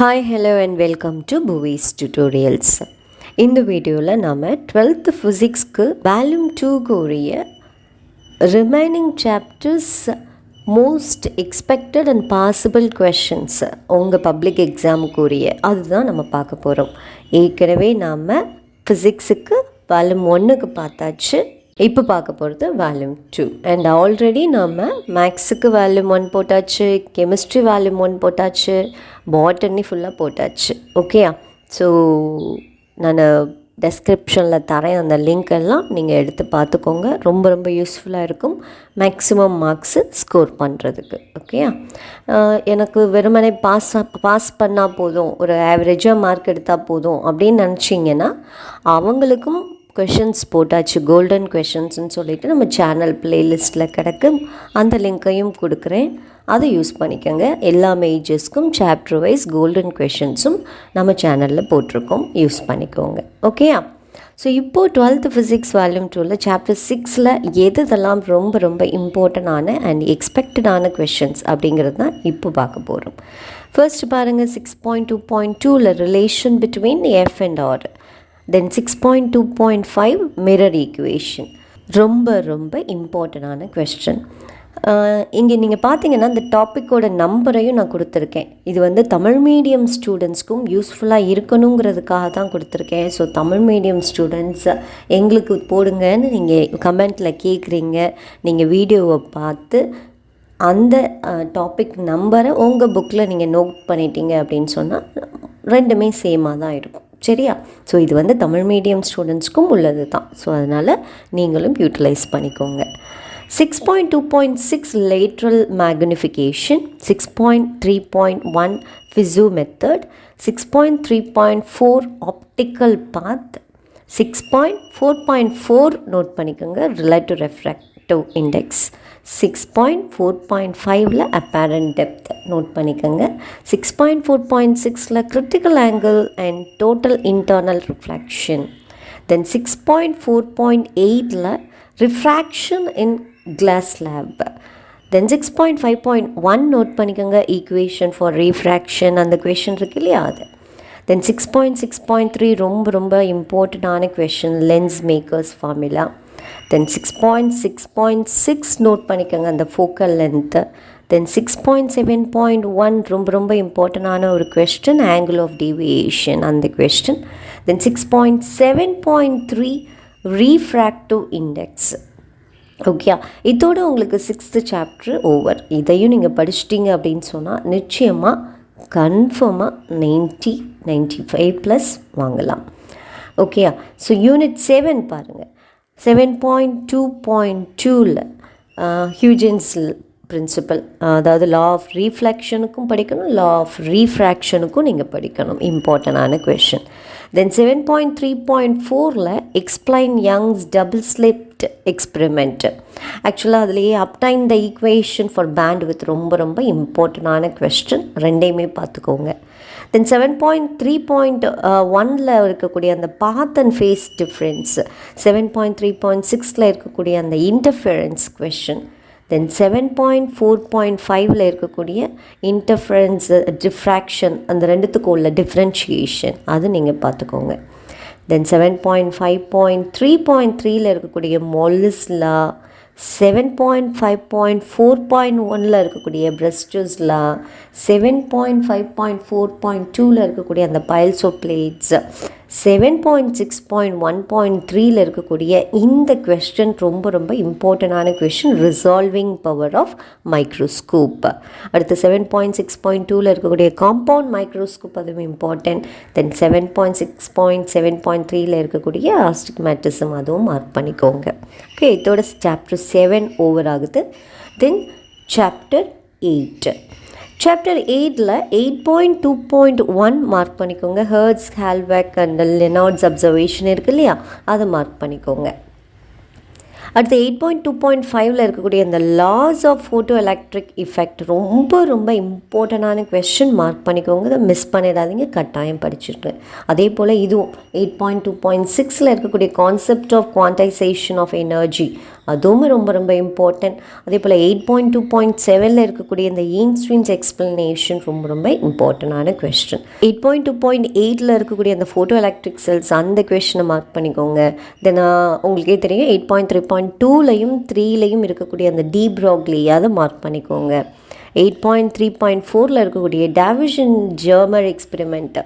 Hi, hello and welcome to Buvis Tutorials. இந்த வீடியோவில் நாம் 12th ஃபிசிக்ஸ்க்கு வால்யூம் 2க்கு உரிய remaining chapters most expected and possible questions உங்கள் பப்ளிக் எக்ஸாமுக்கு உரிய அதுதான் நம்ம பார்க்க போகிறோம். ஏற்கனவே நாம் ஃபிசிக்ஸுக்கு வால்யூம் 1க்கு பார்த்தாச்சு. இப்போ பார்க்க போகிறது வால்யூம் 2 அண்ட் ஆல்ரெடி நாம் மேக்ஸுக்கு வால்யூம் 1 போட்டாச்சு, கெமிஸ்ட்ரி வால்யூம் 1 போட்டாச்சு, பாட்டனி ஃபுல்லாக போட்டாச்சு. ஓகேயா? ஸோ நான் டெஸ்கிரிப்ஷனில் தரேன் அந்த லிங்க் எல்லாம் நீங்கள் எடுத்து பார்த்துக்கோங்க. ரொம்ப ரொம்ப யூஸ்ஃபுல்லாக இருக்கும் மேக்ஸிமம் மார்க்ஸு ஸ்கோர் பண்ணுறதுக்கு. ஓகேயா? எனக்கு வெறுமனே பாஸ் பண்ணால் போதும், ஒரு ஆவரேஜாக மார்க் எடுத்தால் போதும் அப்படின்னு நினச்சிங்கன்னா அவங்களுக்கும் கொஷின்ஸ் போட்டாச்சு, கோல்டன் கொஷின்ஸ்னு சொல்லிவிட்டு நம்ம சேனல் ப்ளேலிஸ்ட்டில் கிடக்கு. அந்த லிங்க்கையும் கொடுக்குறேன், அதை யூஸ் பண்ணிக்கோங்க. எல்லா மேஜர்ஸ்க்கும் சாப்டர் வைஸ் கோல்டன் கொஷின்ஸும் நம்ம சேனலில் போட்டிருக்கோம், யூஸ் பண்ணிக்கோங்க. ஓகேயா? ஸோ இப்போது 12th ஃபிசிக்ஸ் வால்யூம் 2ல் சாப்டர் 6ல் எதெல்லாம் ரொம்ப ரொம்ப இம்பார்ட்டண்டான அண்ட் எக்ஸ்பெக்டடான கொஷின்ஸ் அப்படிங்கிறது தான் இப்போ பார்க்க போகிறோம். ஃபர்ஸ்ட் பாருங்கள், 6.2.2ல் relation between f and r. Then 6.2.5 mirror equation, ரொம்ப ரொம்ப இம்பார்ட்டண்டான கொஸ்டின். இங்கே நீங்கள் பார்த்தீங்கன்னா இந்த டாப்பிக்கோட நம்பரையும் நான் கொடுத்துருக்கேன். இது தமிழ் மீடியம் ஸ்டூடெண்ட்ஸ்க்கும் யூஸ்ஃபுல்லாக இருக்கணுங்கிறதுக்காக தான் கொடுத்துருக்கேன். ஸோ தமிழ் மீடியம் ஸ்டூடெண்ட்ஸ் எங்களுக்கு போடுங்கன்னு நீங்கள் கமெண்ட்டில் கேட்குறீங்க. நீங்கள் வீடியோவை பார்த்து அந்த டாபிக் நம்பரை உங்கள் புக்கில் நீங்கள் நோட் பண்ணிட்டீங்க அப்படின்னு சொன்னால் ரெண்டுமே சேமாக தான் இருக்கும். சரியா? ஸோ இது தமிழ் மீடியம் ஸ்டூடெண்ட்ஸ்க்கும் உள்ளது தான். ஸோ அதனால் நீங்களும் யூட்டிலைஸ் பண்ணிக்கோங்க. 6.2.6 lateral magnification, 6.3.1 Fizeau method, 6.3.4 optical path, 6.4.4 note பண்ணிக்கோங்க ரிலேட்டிவ் ரெஃப்ராக்டிவ் இண்டெக்ஸ், 6.4.5ல் அப்பேரண்ட் டெப்த் நோட் பண்ணிக்கோங்க, 6.4.6ல் critical angle and total internal refraction, then 6.4.8ல் refraction in glass slab, then 6.5.1 note பண்ணிக்கோங்க ஈக்குவேஷன் ஃபார் ரீஃப்ராக்ஷன், அந்த கொஷின் இருக்கு இல்லையா அது. தென் 6.6.3 ரொம்ப ரொம்ப இம்பார்ட்டண்டான question, lens maker's formula. Then 6.6.6 note பண்ணிக்கோங்க அந்த ஃபோக்கல் லென்த்து. தென் 6.7.1 ரொம்ப ரொம்ப இம்பார்ட்டண்டான ஒரு கொஸ்டின், ஆங்கிள் ஆஃப் டீவியேஷன் அந்த கொஸ்டின். தென் 6.7.3 ரீஃப்ராக்டிவ் இண்டெக்ஸ். ஓகே, இதோடு உங்களுக்கு 6th சாப்டர் ஓவர். இதையும் நீங்கள் படிச்சிட்டிங்க அப்படின்னு சொன்னால் நிச்சயமாக கன்ஃபார்மாக 90-95+ வாங்கலாம். ஓகேயா? ஸோ யூனிட் 7 பாருங்கள். 7.2.2ல் ஹியூஜென்ஸ் பிரின்சிபல், அதாவது லா ஆஃப் ரீஃப்ளெக்ஷனுக்கும் படிக்கணும், லா ஆஃப் ரீஃப்ராக்ஷனுக்கும் நீங்கள் படிக்கணும், இம்பார்ட்டண்டான கொஷின். தென் 7.3.4ல் explain Young's double slit experiment. ஆக்சுவலாக அதுலேயே obtain the equation for band width ரொம்ப ரொம்ப இம்பார்ட்டண்டான கொஸ்டின், ரெண்டையுமே பார்த்துக்கோங்க. தென் 7.3.1ல் இருக்கக்கூடிய அந்த பாத் அண்ட் ஃபேஸ் டிஃப்ரென்ஸ், 7.3.6ல் இருக்கக்கூடிய அந்த இன்டர்ஃபெரன்ஸ் கொஷின், தென் 7.4.5ல் இருக்கக்கூடிய இன்டர்ஃபரன்ஸ் டிஃப்ராக்ஷன், அந்த ரெண்டுத்துக்கும் உள்ள டிஃப்ரென்ஷியேஷன் அது நீங்கள் பார்த்துக்கோங்க. தென் 7.5.3.3ல் இருக்கக்கூடிய மோல்லிஸ் லா, 7.5.4.1ல் இருக்கக்கூடிய பிரஸ்டர்ஸ் லா, 7.5.4.2ல் இருக்கக்கூடிய அந்த பைல்ஸ் ஆஃப் பிளேட்ஸ், 7.6.1.3ல் இருக்கக்கூடிய இந்த கொஸ்டின் ரொம்ப ரொம்ப இம்பார்ட்டண்டான question, resolving power of microscope. அடுத்து 7.6.2ல் இருக்கக்கூடிய காம்பவுண்ட் மைக்ரோஸ்கோப், அதுவும் இம்பார்ட்டன்ட். தென் 7.6.7.3ல் இருக்கக்கூடிய ஆஸ்டிக்மேட்டிசம், அதுவும் மார்க் பண்ணிக்கோங்க. ஓகே, இதோட சாப்டர் 7 ஓவர் ஆகுது. Then chapter 8. சாப்டர் 8ல் 8.2.1 மார்க் பண்ணிக்கோங்க. ஹெர்ட்ஸ், ஹால்பெக் அண்ட் லெனார்ட்ஸ் அப்சர்வேஷன் இருக்கு இல்லையா, அதை மார்க் பண்ணிக்கோங்க. அடுத்து 8.2.5ல் இருக்கக்கூடிய இந்த laws of photoelectric effect ரொம்ப ரொம்ப இம்பார்ட்டண்டான கொஸ்டின், மார்க் பண்ணிக்கோங்க. இதை மிஸ் பண்ணிடாதீங்க, கட்டாயம் படிச்சுட்டு. அதே போல் இதுவும் 8.2.6ல் இருக்கக்கூடிய concept of quantization of energy, அதுவும் ரொம்ப ரொம்ப இம்பார்ட்டன்ட். அதே போல் 8.2.7 இருக்கக்கூடிய இந்த ஈன்ஸ்வின்ஸ் எக்ஸ்பிளனேஷன் ரொம்ப ரொம்ப இம்பார்ட்டண்டான கொஸ்டின். 8.2.8 இருக்கக்கூடிய அந்த ஃபோட்டோ எலக்ட்ரிக் செல்ஸ் அந்த கொஸ்டினை மார்க் பண்ணிக்கோங்க. தென் உங்களுக்கே தெரியும் 8.3.2லையும் 3லையும் இருக்கக்கூடிய அந்த டி ப்ராக்லி அதை மார்க் பண்ணிக்கோங்க. 8.3.4 இருக்கக்கூடிய டேவிஷன் ஜெர்மர் எக்ஸ்பெரிமெண்ட்,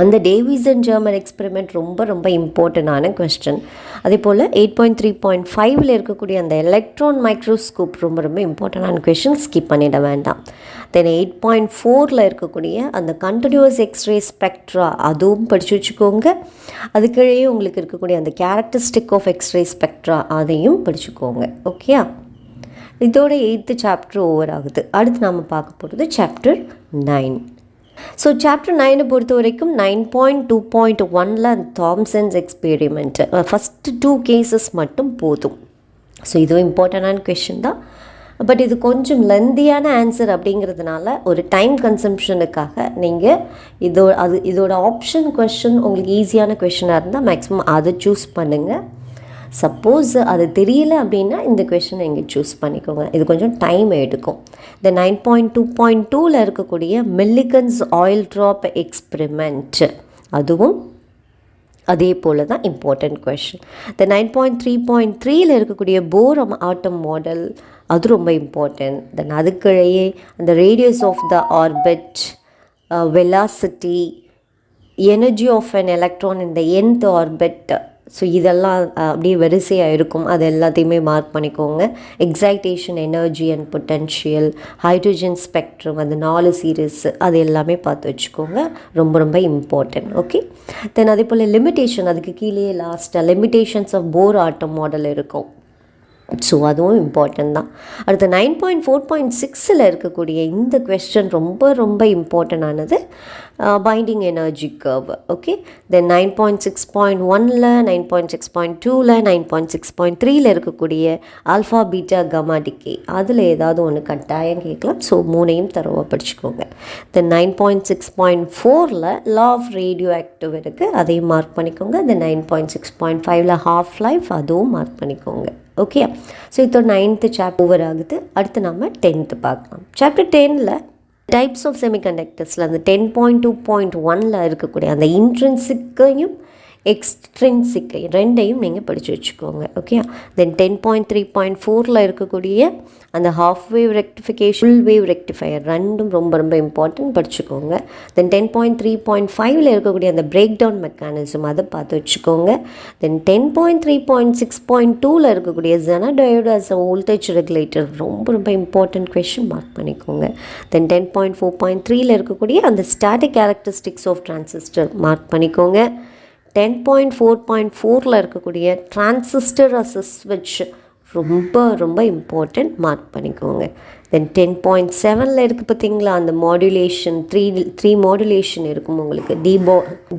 அந்த டேவிசன் ஜெர்மர் எக்ஸ்பெரிமெண்ட் ரொம்ப ரொம்ப இம்பார்ட்டண்டான கொஸ்டின். அதே போல் 8.3.5 இருக்கக்கூடிய அந்த எலக்ட்ரான் மைக்ரோஸ்கோப் ரொம்ப ரொம்ப இம்பார்ட்டண்டான கொஸ்டின், ஸ்கிப் பண்ணிட வேண்டாம். தென் 8.4 இருக்கக்கூடிய அந்த கண்டினியூஸ் எக்ஸ்ரே ஸ்பெக்ட்ரா அதுவும் படித்து வச்சுக்கோங்க. அதுக்கிடையே உங்களுக்கு இருக்கக்கூடிய அந்த கேரக்டரிஸ்டிக் ஆஃப் எக்ஸ்ரே ஸ்பெக்ட்ரா அதையும் படிச்சுக்கோங்க. ஓகேயா? இதோட 8th சாப்டர் ஓவர் ஆகுது. அடுத்து நாம் பார்க்க போகிறது சாப்டர் 9. ஸோ சாப்டர் 9 பொறுத்த வரைக்கும் 9.2.1 அந்த தாம்சன்ஸ் எக்ஸ்பெரிமெண்ட் ஃபஸ்ட்டு 2 கேசஸ் மட்டும் போதும். ஸோ இதுவும் இம்பார்ட்டண்டான கொஷின் தான். பட் இது கொஞ்சம் லெந்தியான ஆன்சர் அப்படிங்கிறதுனால ஒரு டைம் கன்சம்ஷனுக்காக நீங்கள் இதோட ஆப்ஷன் கொஷின் உங்களுக்கு ஈஸியான கொஷினாக இருந்தால் மேக்ஸிமம் அதை சூஸ் பண்ணுங்கள். சப்போஸ் அது தெரியல அப்படின்னா இந்த கொஷினை இங்கே சூஸ் பண்ணிக்கோங்க. இது கொஞ்சம் டைம் எடுக்கும். இந்த 9.2.2 இருக்கக்கூடிய மில்லிகன்ஸ் ஆயில் ட்ராப் எக்ஸ்பெரிமெண்ட் அதுவும் அதே போல் தான் இம்பார்ட்டண்ட் கொஷின். இந்த 9.3.3 இருக்கக்கூடிய போர் ஆட்டம் மாடல் அது ரொம்ப இம்பார்ட்டன்ட். தென் அதுக்கிடையே அந்த radius of the orbit, velocity, energy of an electron இந்த nth ஆர்பிட், ஸோ இதெல்லாம் அப்படியே வரிசையாக இருக்கும். அது எல்லாத்தையுமே மார்க் பண்ணிக்கோங்க. Excitation, energy and potential, hydrogen spectrum, அந்த 4 சீரீஸ் அது எல்லாமே பார்த்து வச்சுக்கோங்க. ரொம்ப ரொம்ப இம்பார்ட்டன்ட். ஓகே. தென் அதே போல் லிமிட்டேஷன், அதுக்கு கீழே லாஸ்ட்டாக limitations of Bohr atom model இருக்கும். ஸோ அதுவும் இம்பார்ட்டன்ட் தான். அடுத்து 9.4.6 இருக்கக்கூடிய இந்த கொஸ்டின் ரொம்ப ரொம்ப இம்பார்ட்டண்டானது, binding energy curve. Okay. Then 9.6.1 9.6.2 9.6.3 இருக்கக்கூடிய ஆல்ஃபா பீட்டா கமா டிகே அதில் ஏதாவது ஒன்று கட்டாயம் கேட்கலாம். ஸோ 3ஐயும் தரவாக படிச்சுக்கோங்க. தென் 9.6.4 லா ஆஃப் ரேடியோ ஆக்டிவ் இருக்குது, அதையும் மார்க் பண்ணிக்கோங்க. தென் 9.6.5 ஹாஃப் லைஃப் அதுவும் மார்க் பண்ணிக்கோங்க. ஓகே. ஸோ இதோட 9th சாப்டர் ஓவர் ஆகுது. அடுத்து நம்ம 10th பார்க்கலாம். சாப்டர் 10ல் டைப்ஸ் ஆஃப் செமிகண்டக்டர்ஸில் அந்த 10.2.1 இருக்கக்கூடிய அந்த இன்ட்ரின்சிக்கையும் எக்ஸ்ட்ரின்சிக்கை ரெண்டையும் நீங்கள் படித்து வச்சுக்கோங்க. ஓகே. தென் 10.3.4 இருக்கக்கூடிய அந்த half wave rectification, full wave rectifier ரெண்டும் ரொம்ப ரொம்ப இம்பார்ட்டன்ட், படிச்சுக்கோங்க. தென் 10.3.5 இருக்கக்கூடிய அந்த பிரேக் டவுன் மெக்கானிசம் அதை பார்த்து வச்சுக்கோங்க. தென் 10.3.6.2 இருக்கக்கூடிய ஜெனடயோடு அஸ் அ வோல்டேஜ் ரெகுலேட்டர் ரொம்ப ரொம்ப இம்பார்ட்டன்ட் கொஷின், மார்க் பண்ணிக்கோங்க. தென் 10.4.3 இருக்கக்கூடிய அந்த static characteristics of transistor mark பண்ணிக்கோங்க. 10.4.4 இருக்கக்கூடிய டிரான்சிஸ்டர் அஸ் அ ஸ்விட்ச் ரொம்ப ரொம்ப இம்பார்ட்டன்ட், மார்க் பண்ணிக்கோங்க. தென் 10.7 இருக்குது பார்த்தீங்களா, அந்த மாடுலேஷன், த்ரீ மாடுலேஷன் இருக்கும் உங்களுக்கு,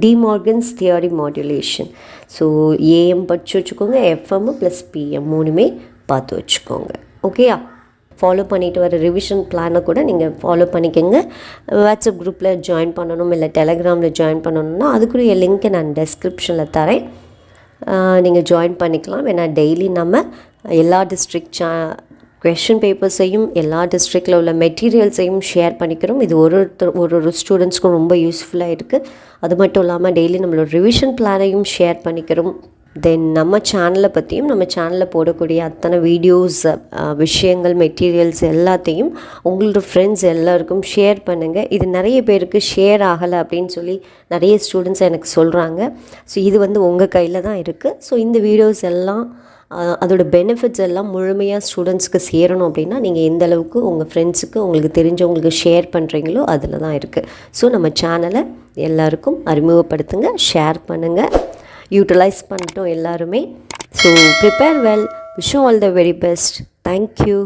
De Morgan's theory modulation. So AM படித்து வச்சுக்கோங்க, எஃப்எம் ப்ளஸ் பிஎம் 3மே பார்த்து வச்சுக்கோங்க. ஓகேயா? ஃபாலோ பண்ணிட்டு வர ரிவிஷன் பிளானை கூட நீங்கள் ஃபாலோ பண்ணிக்கோங்க. வாட்ஸ்அப் குரூப்பில் ஜாயின் பண்ணணும், இல்லை டெலகிராமில் ஜாயின் பண்ணணும்னா அதுக்குரிய லிங்க்கை நான் டெஸ்கிரிப்ஷனில் தரேன், நீங்கள் ஜாயின் பண்ணிக்கலாம். ஏன்னா டெய்லி நம்ம எல்லா டிஸ்ட்ரிக்ட் கொஷின் பேப்பர்ஸையும் எல்லா டிஸ்ட்ரிக்டில் உள்ள மெட்டீரியல்ஸையும் ஷேர் பண்ணிக்கிறோம். இது ஒரு ஸ்டூடெண்ட்ஸ்க்கும் ரொம்ப யூஸ்ஃபுல்லாக இருக்குது. அது மட்டும் இல்லாமல் டெய்லி நம்மளோட ரிவிஷன் பிளானையும் ஷேர் பண்ணிக்கிறோம். தென் நம்ம சேனலை பற்றியும், நம்ம சேனலில் போடக்கூடிய அத்தனை வீடியோஸ், விஷயங்கள், மெட்டீரியல்ஸ் எல்லாத்தையும் உங்களோட ஃப்ரெண்ட்ஸ் எல்லாருக்கும் ஷேர் பண்ணுங்கள். இது நிறைய பேருக்கு ஷேர் ஆகலை அப்படின்னு சொல்லி நிறைய ஸ்டூடெண்ட்ஸ் எனக்கு சொல்கிறாங்க. ஸோ இது உங்கள் கையில் தான் இருக்குது. ஸோ இந்த வீடியோஸ் எல்லாம் அதோட பெனிஃபிட்ஸ் எல்லாம் முழுமையாக ஸ்டூடெண்ட்ஸ்க்கு சேரணும் அப்படின்னா நீங்கள் எந்த அளவுக்கு உங்கள் ஃப்ரெண்ட்ஸுக்கு உங்களுக்கு தெரிஞ்சவங்களுக்கு ஷேர் பண்ணுறீங்களோ அதில் தான் இருக்குது. ஸோ நம்ம சேனலை எல்லாருக்கும் அறிமுகப்படுத்துங்க, ஷேர் பண்ணுங்கள், யூட்டிலைஸ் பண்ணிட்டோம் எல்லாருமே. So prepare well, wish you all the very best. Thank you.